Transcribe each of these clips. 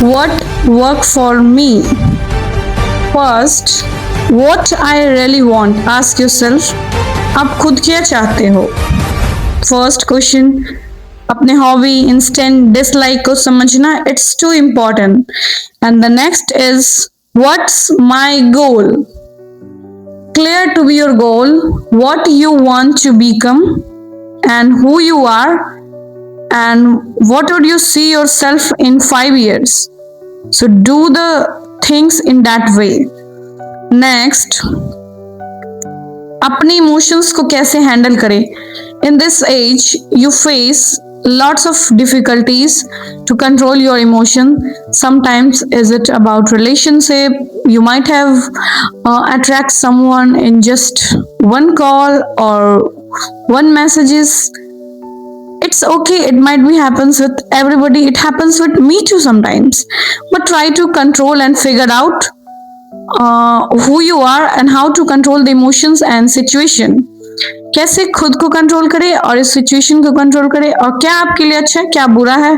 what worked for me? First, what I really want. Ask yourself, आप खुद क्या चाहते हो? First question, अपने हॉबी, इंस्टेंट डिसलाइक को समझना, it's too important. And the next is, what's my goal? Clear to be your goal, what you want to become, and who you are, and what would you see yourself in 5 years. So do the things in that way. Next, अपने emotions को कैसे handle करें? In this age, you face lots of difficulties to control your emotion. Sometimes is it about relationship? You might have attract someone in just one call or one messages. It's okay, it might be happens with everybody, it happens with me too sometimes, but try to control and figure out who you are and how to control the emotions and situation. कैसे खुद को control करें और इस situation को control करें, और क्या आपके लिए अच्छा है, क्या बुरा है,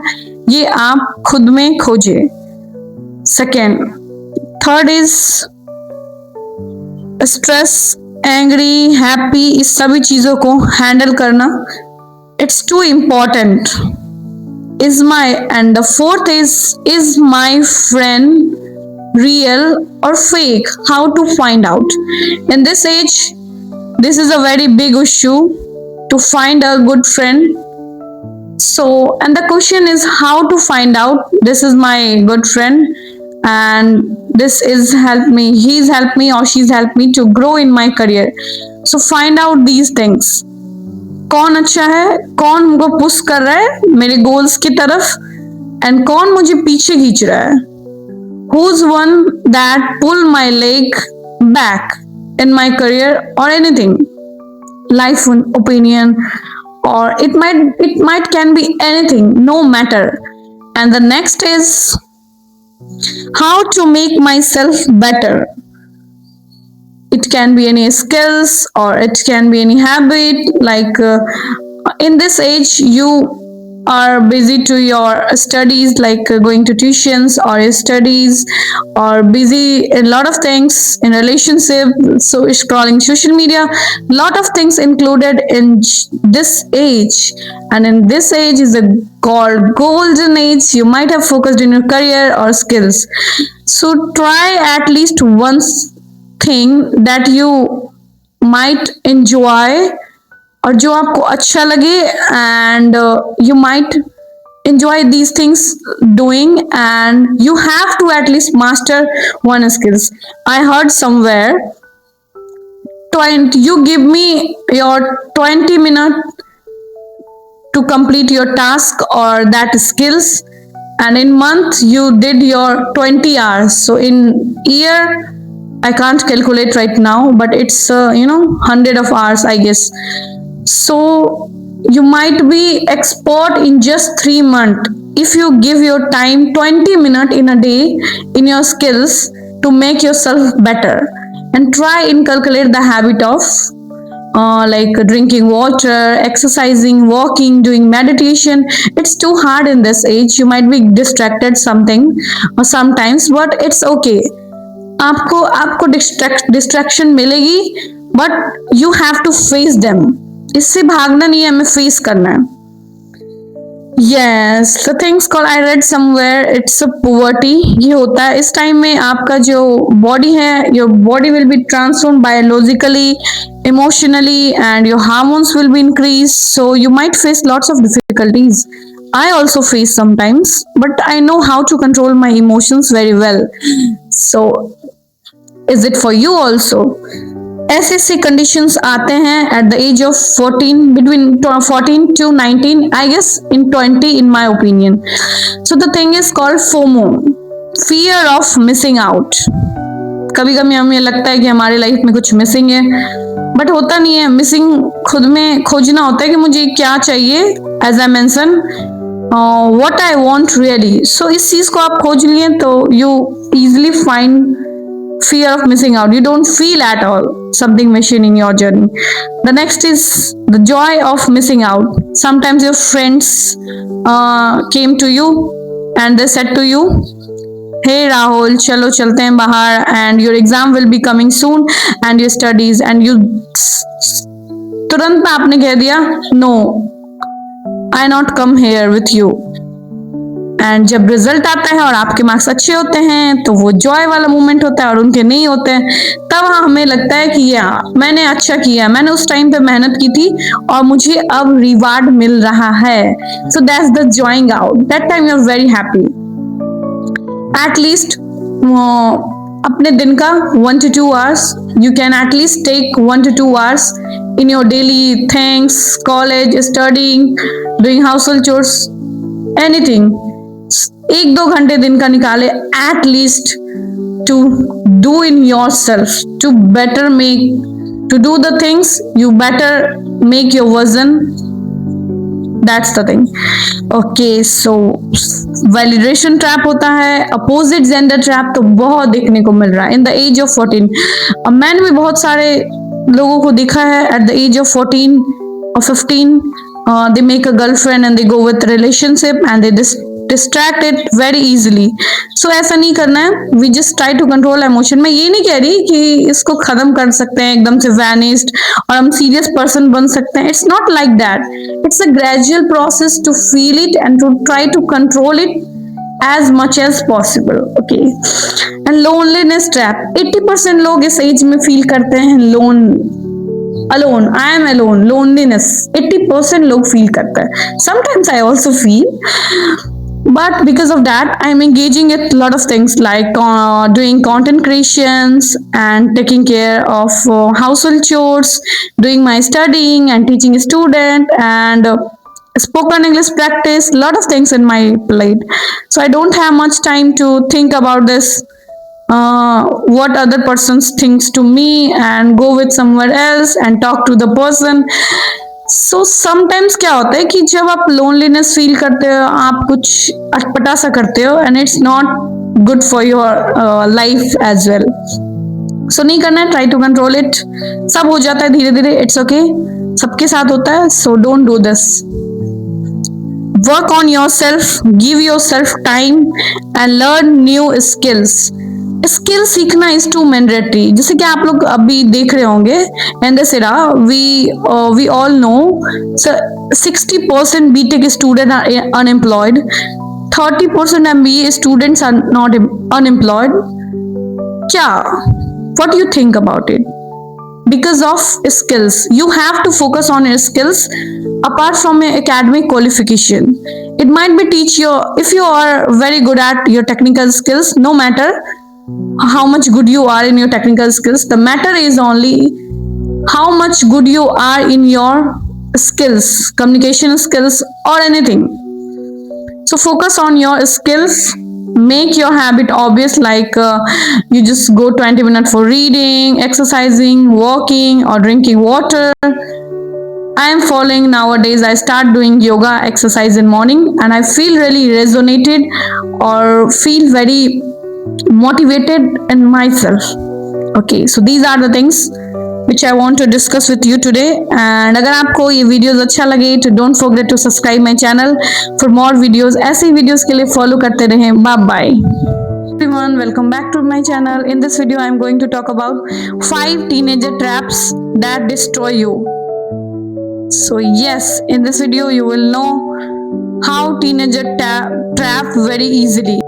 ये आप खुद में खोजे. Second, third is stress, angry, happy, इस सभी चीजों को हैंडल करना, it's too important. Is my, and the fourth is my friend real or fake? How to find out? In this age, this is a very big issue to find a good friend. So, and the question is how to find out this is my good friend and this is helped me, he's helped me or she's helped me to grow in my career. So find out these things. कौन अच्छा है, कौन मुझको push कर रहा है मेरे goals की तरफ, एंड कौन मुझे पीछे खींच रहा है. Who's one that pull my leg back in my career or anything, life opinion, or it might can be anything, no matter. And the next is how to make myself better. It can be any skills or it can be any habit, like in this age you are busy to your studies, like going to tuitions or studies, or busy in a lot of things in relationship, so scrolling social media, lot of things included in this age. And in this age is a called golden age. You might have focused in your career or skills, so try at least one thing that you might enjoy और जो आपको अच्छा लगे, and you might enjoy these things doing, and you have to at least master one skills. I heard somewhere, you give me your 20 minutes to complete your task or that skills, and in month you did your 20 hours. So in year, I can't calculate right now, but it's 100 of hours, I guess. So you might be expert in just 3 months if you give your time 20 minutes in a day in your skills to make yourself better. And try inculcate the habit of like drinking water, exercising, walking, doing meditation. It's too hard in this age. You might be distracted something or sometimes, but it's okay. आपको distraction मिलेगी, but you have to face them. इससे भागना नहीं है, हमें face करना है. Yes, the things called, I read somewhere, it's a poverty. ये होता है इस टाइम में, आपका जो बॉडी है, your body will be transformed biologically, emotionally, and your hormones will be increased, so you might face lots of difficulties. I also face sometimes, but I know how to control my emotions very well. So is it for you also? ऐसे ऐसे conditions आते हैं at the age of 14, between 14 to 19, I guess in 20 in my opinion. So the thing is called FOMO, fear of missing out. कभी कभी हमें लगता है कि हमारे लाइफ में कुछ मिसिंग है, बट होता नहीं है. मिसिंग खुद में खोजना होता है कि मुझे क्या चाहिए, as I mentioned, what I want really. So इस चीज को आप खोज लिए तो you easily find fear of missing out. You don't feel at all something missing in your journey. The next is the joy of missing out. Sometimes your friends came to you and they said to you, hey Rahul, चलो चलते हैं बाहर, and your exam will be coming soon, and your studies, and you तुरंत आपने कह दिया no, I not come here with you. And जब result आता है और आपके मार्क्स अच्छे होते हैं तो वो जॉय वाला मोमेंट होता है, और उनके नहीं होते हैं तब हमें लगता है कि यार मैंने अच्छा किया, मैंने उस टाइम पे मेहनत की थी और मुझे अब रिवार्ड मिल रहा है. So that's the joying out. That time you are very happy. At least अपने दिन का 1 to 2 hours you can at least take 1 to 2 hours in your daily things, college, studying, doing household chores, anything. 1-2 घंटे दिन का निकाले at least to do in yourself, to better make, to do the things you better make your version. That's the thing. Okay, so validation trap होता है, opposite gender trap तो बहुत देखने को मिल रहा है in the age of 14. मैंने भी बहुत सारे लोगों को देखा है at the age of 14 or 15 they make a girlfriend and they go with relationship and they distract it very easily. So ऐसा नहीं करना है. We just try to control emotion. मैं ये नहीं कह रही कि इसको खत्म कर सकते हैं एकदम से vanished और हम serious person बन सकते हैं. It's not like that. It's a gradual process to feel it and to try to control it as much as possible. Okay. And loneliness trap. 80% लोग इस एज में फील करते हैं alone. I am alone. Loneliness. 80% लोग feel करते हैं. Sometimes I also feel. But because of that, I'm engaging with a lot of things like doing content creations and taking care of household chores, doing my studying and teaching a student, and spoken English practice, a lot of things in my plate. So I don't have much time to think about this, what other person thinks to me, and go with somewhere else and talk to the person. So sometimes क्या होता है कि जब आप loneliness feel करते हो, आप कुछ अटपटा सा करते हो and it's not good for your life as well. So नहीं करना है. Try to control it. सब हो जाता है धीरे धीरे. It's okay. सबके साथ होता है. So don't do this. Work on yourself. Give yourself time and learn new skills. Skill सीखना इज टू मैंडेटरी. जैसे कि आप लोग अभी देख रहे होंगे in this era, we all know 60% BTech student are unemployed, 30% MBA students are not unemployed. क्या, what do you think about it? Because of skills, you have to focus on your skills apart from your academic qualification. It might be teach you, if you are very good at your technical skills, no matter how much good you are in your technical skills, the matter is only how much good you are in your skills, communication skills or anything. So focus on your skills. Make your habit obvious, like you just go 20 minutes for reading, exercising, walking or drinking water. I am following nowadays, I start doing yoga exercise in morning and I feel really resonated or feel very motivated in myself. Okay, so these are the things which I want to discuss with you today. And अगर आपको ये videos अच्छा लगे तो don't forget to subscribe my channel for more videos. ऐसे videos के लिए follow करते रहें. Bye bye everyone, welcome back to my channel. In this video I am going to talk about 5 teenager traps that destroy you. So yes, in this video you will know how teenager trap very easily.